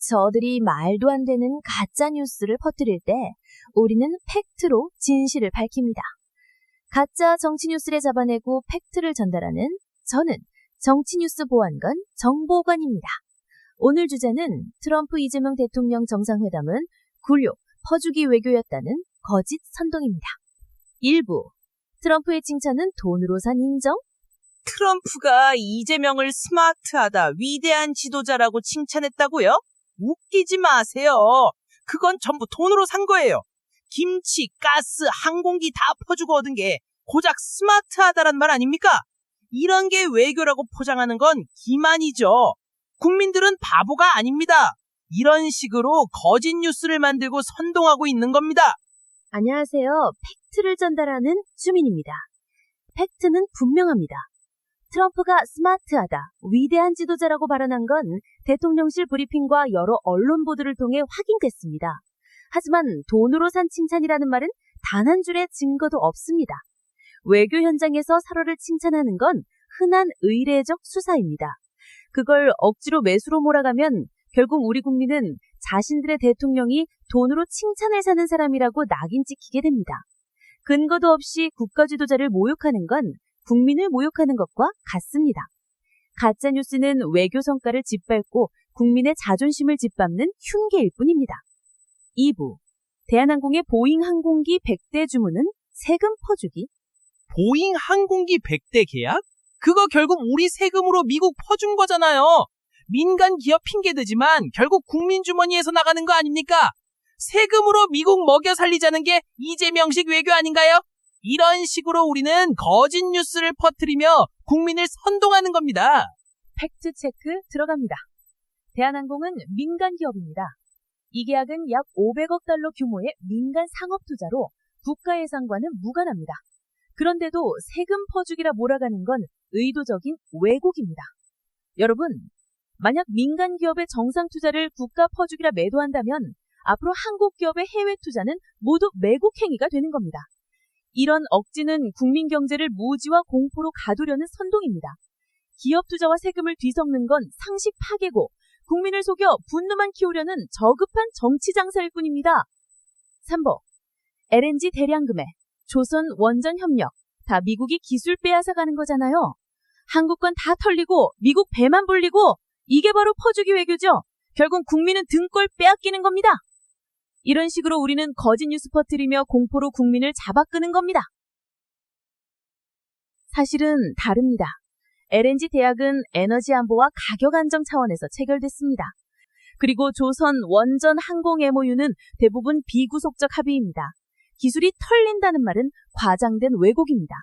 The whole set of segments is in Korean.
저들이 말도 안 되는 가짜 뉴스를 퍼뜨릴 때 우리는 팩트로 진실을 밝힙니다. 가짜 정치 뉴스를 잡아내고 팩트를 전달하는 저는 정치뉴스 보안관 정보관입니다. 오늘 주제는 트럼프 이재명 대통령 정상회담은 굴욕, 퍼주기 외교였다는 거짓 선동입니다. 1부, 트럼프의 칭찬은 돈으로 산 인정? 트럼프가 이재명을 스마트하다, 위대한 지도자라고 칭찬했다고요? 웃기지 마세요. 그건 전부 돈으로 산 거예요. 김치, 가스, 항공기 다 퍼주고 얻은 게 고작 스마트하다란 말 아닙니까? 이런 게 외교라고 포장하는 건 기만이죠. 국민들은 바보가 아닙니다. 이런 식으로 거짓 뉴스를 만들고 선동하고 있는 겁니다. 안녕하세요. 팩트를 전달하는 주민입니다. 팩트는 분명합니다. 트럼프가 스마트하다, 위대한 지도자라고 발언한 건 대통령실 브리핑과 여러 언론 보도를 통해 확인됐습니다. 하지만 돈으로 산 칭찬이라는 말은 단 한 줄의 증거도 없습니다. 외교 현장에서 서로를 칭찬하는 건 흔한 의례적 수사입니다. 그걸 억지로 매수로 몰아가면 결국 우리 국민은 자신들의 대통령이 돈으로 칭찬을 사는 사람이라고 낙인 찍히게 됩니다. 근거도 없이 국가 지도자를 모욕하는 건 국민을 모욕하는 것과 같습니다. 가짜뉴스는 외교 성과를 짓밟고 국민의 자존심을 짓밟는 흉계일 뿐입니다. 2부, 대한항공의 보잉 항공기 100대 주문은 세금 퍼주기? 보잉 항공기 100대 계약? 그거 결국 우리 세금으로 미국 퍼준 거잖아요. 민간 기업 핑계대지만 결국 국민 주머니에서 나가는 거 아닙니까? 세금으로 미국 먹여 살리자는 게 이재명식 외교 아닌가요? 이런 식으로 우리는 거짓 뉴스를 퍼뜨리며 국민을 선동하는 겁니다. 팩트 체크 들어갑니다. 대한항공은 민간 기업입니다. 이 계약은 약 500억 달러 규모의 민간 상업 투자로 국가 예산과는 무관합니다. 그런데도 세금 퍼주기라 몰아가는 건 의도적인 왜곡입니다. 여러분, 만약 민간 기업의 정상 투자를 국가 퍼주기라 매도한다면 앞으로 한국 기업의 해외 투자는 모두 매국 행위가 되는 겁니다. 이런 억지는 국민 경제를 무지와 공포로 가두려는 선동입니다. 기업 투자와 세금을 뒤섞는 건 상식 파괴고 국민을 속여 분노만 키우려는 저급한 정치 장사일 뿐입니다. 3번, LNG 대량 구매, 조선 원전 협력, 다 미국이 기술 빼앗아 가는 거잖아요. 한국 건 다 털리고 미국 배만 불리고 이게 바로 퍼주기 외교죠. 결국 국민은 등골 빼앗기는 겁니다. 이런 식으로 우리는 거짓 뉴스 퍼뜨리며 공포로 국민을 잡아끄는 겁니다. 사실은 다릅니다. LNG 대약은 에너지 안보와 가격 안정 차원에서 체결됐습니다. 그리고 조선 원전 항공 MOU는 대부분 비구속적 합의입니다. 기술이 털린다는 말은 과장된 왜곡입니다.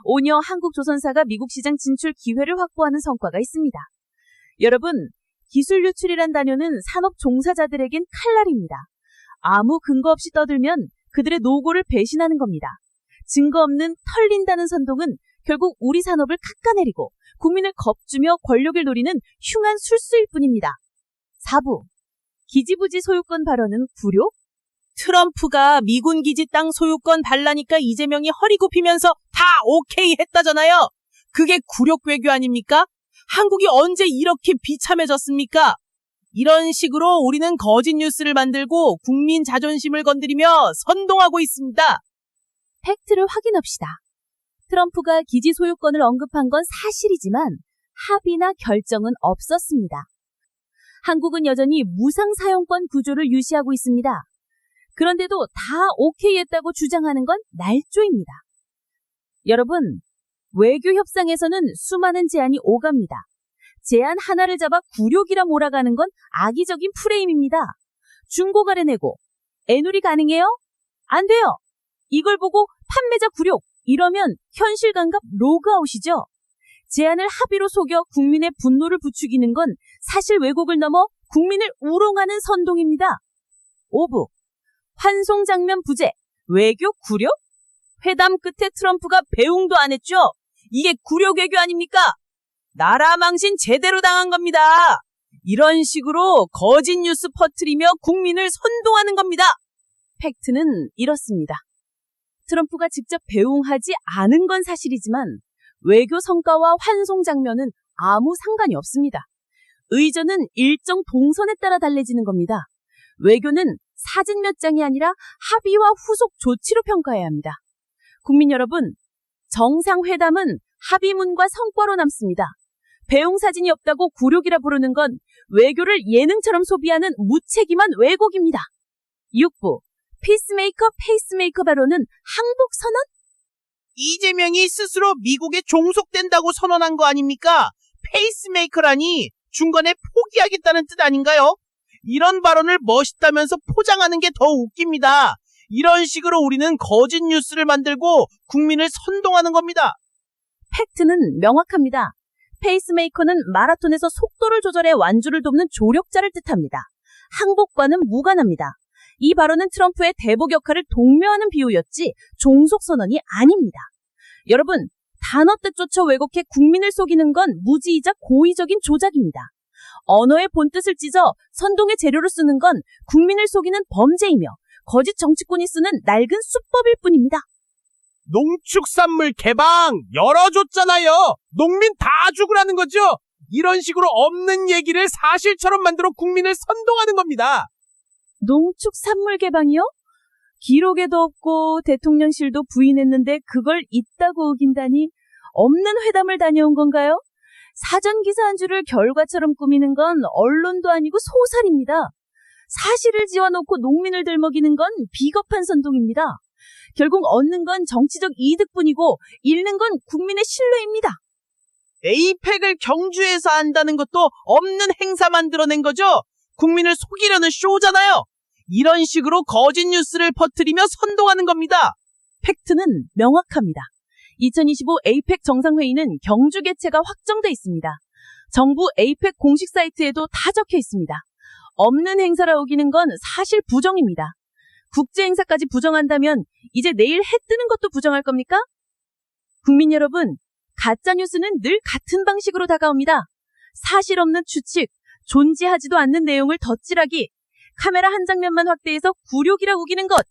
오녀 한국조선사가 미국 시장 진출 기회를 확보하는 성과가 있습니다. 여러분, 기술 유출이란 단어는 산업 종사자들에겐 칼날입니다. 아무 근거 없이 떠들면 그들의 노고를 배신하는 겁니다. 증거 없는 털린다는 선동은 결국 우리 산업을 깎아내리고 국민을 겁주며 권력을 노리는 흉한 술수일 뿐입니다. 4부, 기지부지 소유권 발언은 굴욕? 트럼프가 미군 기지 땅 소유권 달라니까 이재명이 허리 굽히면서 다 오케이 했다잖아요. 그게 굴욕 외교 아닙니까? 한국이 언제 이렇게 비참해졌습니까? 이런 식으로 우리는 거짓 뉴스를 만들고 국민 자존심을 건드리며 선동하고 있습니다. 팩트를 확인합시다. 트럼프가 기지 소유권을 언급한 건 사실이지만 합의나 결정은 없었습니다. 한국은 여전히 무상 사용권 구조를 유지하고 있습니다. 그런데도 다 오케이 했다고 주장하는 건 날조입니다. 여러분, 외교 협상에서는 수많은 제안이 오갑니다. 제안 하나를 잡아 굴욕이라 몰아가는 건 악의적인 프레임입니다. 중고 거래내고 애누리 가능해요? 안 돼요. 이걸 보고 판매자 굴욕 이러면 현실감각 로그아웃이죠. 제안을 합의로 속여 국민의 분노를 부추기는 건 사실 왜곡을 넘어 국민을 우롱하는 선동입니다. 5부, 환송 장면 부재, 외교 굴욕? 회담 끝에 트럼프가 배웅도 안 했죠? 이게 굴욕 외교 아닙니까? 나라 망신 제대로 당한 겁니다. 이런 식으로 거짓 뉴스 퍼뜨리며 국민을 선동하는 겁니다. 팩트는 이렇습니다. 트럼프가 직접 배웅하지 않은 건 사실이지만 외교 성과와 환송 장면은 아무 상관이 없습니다. 의전은 일정 동선에 따라 달라지는 겁니다. 외교는 사진 몇 장이 아니라 합의와 후속 조치로 평가해야 합니다. 국민 여러분, 정상회담은 합의문과 성과로 남습니다. 배웅사진이 없다고 굴욕이라 부르는 건 외교를 예능처럼 소비하는 무책임한 왜곡입니다. 6부, 피스메이커 페이스메이커 발언은 항복선언? 이재명이 스스로 미국에 종속된다고 선언한 거 아닙니까? 페이스메이커라니 중간에 포기하겠다는 뜻 아닌가요? 이런 발언을 멋있다면서 포장하는 게 더 웃깁니다. 이런 식으로 우리는 거짓 뉴스를 만들고 국민을 선동하는 겁니다. 팩트는 명확합니다. 페이스메이커는 마라톤에서 속도를 조절해 완주를 돕는 조력자를 뜻합니다. 항복과는 무관합니다. 이 발언은 트럼프의 대복 역할을 독려하는 비유였지 종속선언이 아닙니다. 여러분, 단어 뜻조차 왜곡해 국민을 속이는 건 무지이자 고의적인 조작입니다. 언어의 본뜻을 찢어 선동의 재료로 쓰는 건 국민을 속이는 범죄이며 거짓 정치권이 쓰는 낡은 수법일 뿐입니다. 농축산물 개방 열어줬잖아요. 농민 다 죽으라는 거죠. 이런 식으로 없는 얘기를 사실처럼 만들어 국민을 선동하는 겁니다. 농축산물 개방이요? 기록에도 없고 대통령실도 부인했는데 그걸 있다고 우긴다니 없는 회담을 다녀온 건가요? 사전기사 한 줄을 결과처럼 꾸미는 건 언론도 아니고 소설입니다. 사실을 지어놓고 농민을 들먹이는 건 비겁한 선동입니다. 결국 얻는 건 정치적 이득뿐이고 잃는 건 국민의 신뢰입니다. 에이펙을 경주에서 한다는 것도 없는 행사 만들어낸 거죠. 국민을 속이려는 쇼잖아요. 이런 식으로 거짓 뉴스를 퍼뜨리며 선동하는 겁니다. 팩트는 명확합니다. 2025 에이펙 정상회의는 경주 개최가 확정돼 있습니다. 정부 에이펙 공식 사이트에도 다 적혀 있습니다. 없는 행사라 우기는 건 사실 부정입니다. 국제 행사까지 부정한다면 이제 내일 해 뜨는 것도 부정할 겁니까? 국민 여러분, 가짜뉴스는 늘 같은 방식으로 다가옵니다. 사실 없는 추측, 존재하지도 않는 내용을 덧칠하기, 카메라 한 장면만 확대해서 굴욕이라 우기는 것.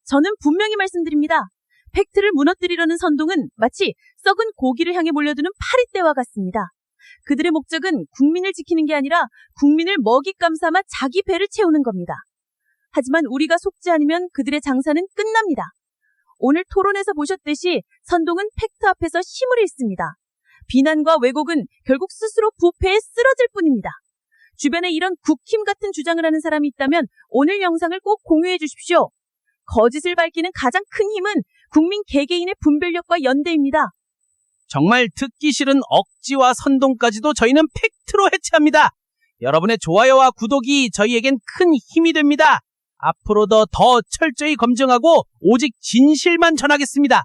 저는 분명히 말씀드립니다. 팩트를 무너뜨리려는 선동은 마치 썩은 고기를 향해 몰려드는 파리떼와 같습니다. 그들의 목적은 국민을 지키는 게 아니라 국민을 먹잇감 삼아 자기 배를 채우는 겁니다. 하지만 우리가 속지 않으면 그들의 장사는 끝납니다. 오늘 토론에서 보셨듯이 선동은 팩트 앞에서 힘을 잃습니다. 비난과 왜곡은 결국 스스로 부패에 쓰러질 뿐입니다. 주변에 이런 국힘 같은 주장을 하는 사람이 있다면 오늘 영상을 꼭 공유해 주십시오. 거짓을 밝히는 가장 큰 힘은 국민 개개인의 분별력과 연대입니다. 정말 듣기 싫은 억지와 선동까지도 저희는 팩트로 해체합니다. 여러분의 좋아요와 구독이 저희에겐 큰 힘이 됩니다. 앞으로도 더 철저히 검증하고 오직 진실만 전하겠습니다.